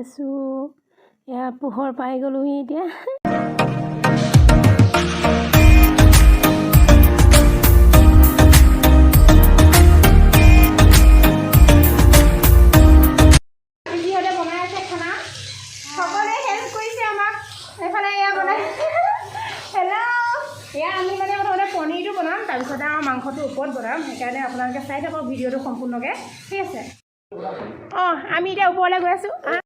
আছোঁ এয়া পোহৰ পাই গ'লোহি এতিয়া পনীৰটো বনাম তাৰপিছতে আমাৰ মাংসটো ওপৰত বনাম সেইকাৰণে আপোনালোকে চাই থাকক ভিডিঅ'টো সম্পূৰ্ণকৈ ঠিক আছে আমি এতিয়া ওপৰলৈ গৈ আছোঁ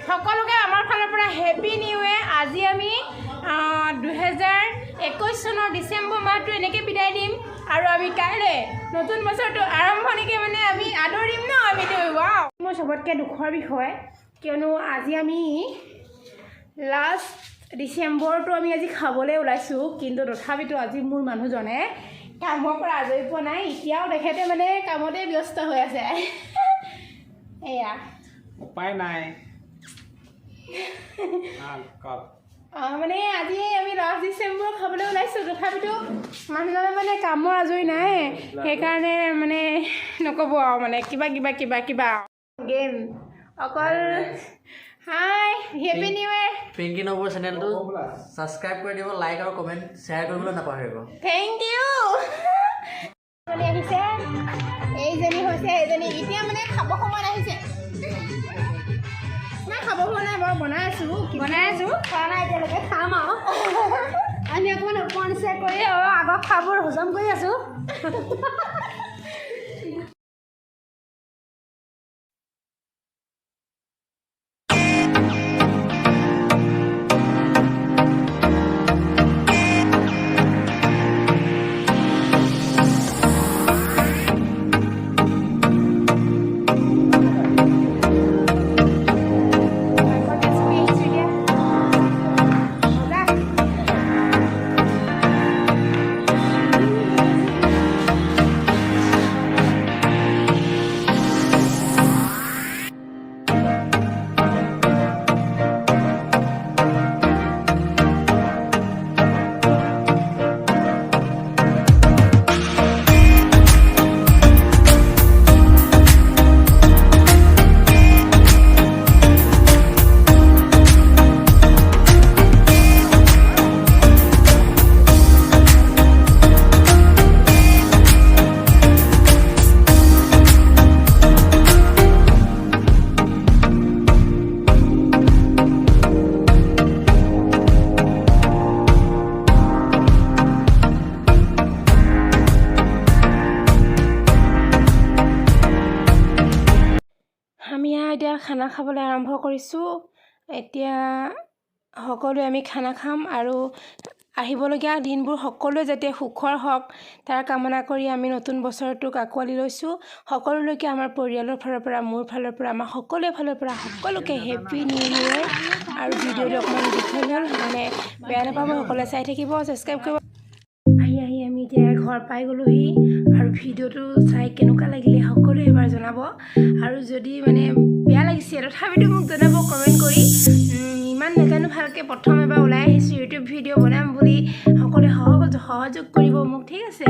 সকলোকে আমাৰ ফালৰ পৰা হেপী নিউ ইয়েৰ আজি আমি 2021 চনৰ ডিচেম্বৰ মাহটো এনেকৈ বিদায় দিম আৰু আমি কাইলৈ নতুন বছৰটো আৰম্ভণিকে মানে আমি আদৰিম ন আমিতো ৱাও মোৰ চবতকৈ দুখৰ বিষয় কিয়নো আজি আমি লাষ্ট ডিচেম্বৰটো আমি আজি খাবলৈ ওলাইছোঁ কিন্তু তথাপিতো আজি মোৰ মানুহজনে কামৰ পৰা আজৰি পোৱা নাই এতিয়াও তেখেতে মানে কামতে ব্যস্ত হৈ আছে এয়া উপায় নাই মানে আজি আমি লাষ্ট ডিচেম্বৰ খাবলৈ ওলাইছোঁ তথাপিতো মানুহজনে মানে কামৰ আজৰি নাই সেইকাৰণে মানে নক'ব আৰু মানে কিবা গেম অকল হাই হেপী নিউ ইয়েৰ পিংকি নৱৰ চেনেলটো ছাবস্ক্ৰাইব কৰি দিব লাইক আৰু কমেণ্ট শ্বেয়াৰ কৰিবলৈ নাপাহৰিব থেংক ইউ আহিছে এইজনী হৈছে এইজনী এতিয়া মানে খাব সময় আহিছে নাই খাব হোৱা নাই বাৰু বনাই আছোঁ খোৱা নাই এতিয়ালৈকে খাম আৰু আমি অকণমান ওপৰ চেক কৰি আগত খাবোৰ হজম কৰি আছোঁ আমি এতিয়া খানা খাবলৈ আৰম্ভ কৰিছোঁ এতিয়া সকলোৱে আমি খানা খাম আৰু আহিবলগীয়া দিনবোৰ সকলোৱে যাতে সুখৰ হওক তাৰ কামনা কৰি আমি নতুন বছৰটোক আঁকোৱালি লৈছোঁ সকলোলৈকে আমাৰ পৰিয়ালৰ ফালৰ পৰা মোৰ ফালৰ পৰা আমাৰ সকলোৰে ফালৰ পৰা সকলোকে হেপী নিউ ইয়েৰ আৰু ভিডিঅ'টো অকণমান দীঘলীয়া মানে বেয়া নাপাব সকলোৱে চাই থাকিব ছাবস্ক্ৰাইব কৰিব আহি আমি এতিয়া ঘৰ পাই গ'লোহি আৰু ভিডিঅ'টো চাই কেনেকুৱা লাগিলে সকলোৱে এবাৰ জনাব আৰু যদি মানে বেয়া লাগিছে তথাপিতো মোক জনাব কমেণ্ট কৰি ইমান নাজানো ভালকৈ প্ৰথম এবাৰ ওলাই আহিছোঁ ইউটিউব ভিডিঅ' বনাম বুলি সকলোৱে সহযোগ কৰিব মোক ঠিক আছে